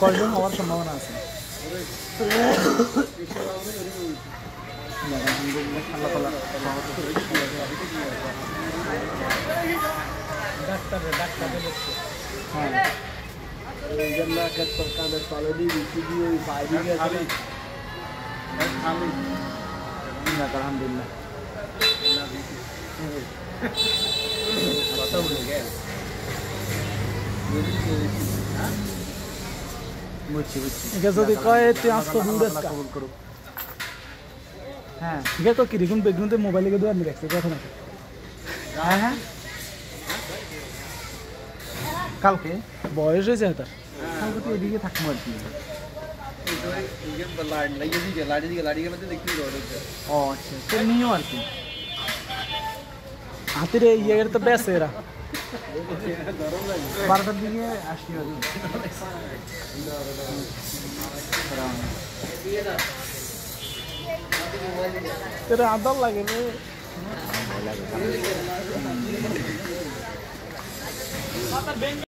কয়জন হওয়ার সম্ভাবনা আছে? যদি কয় তুই আসতো কবুল করো। হ্যাঁ ঠিক আছে, তো কিরকম বেগুন তো মোবাইলে গিয়ে আমি দেখছি কথা না। হ্যাঁ হ্যাঁ কালকে বয়স হয়েছে এটা, কালকে তো এদিকে থাকবো আর কি। ও আচ্ছা, তো নিও আর কি হাতের ইয়ের তো বেশ এরা 12টার দিকে আসতে হবে। तेरा आदल लगे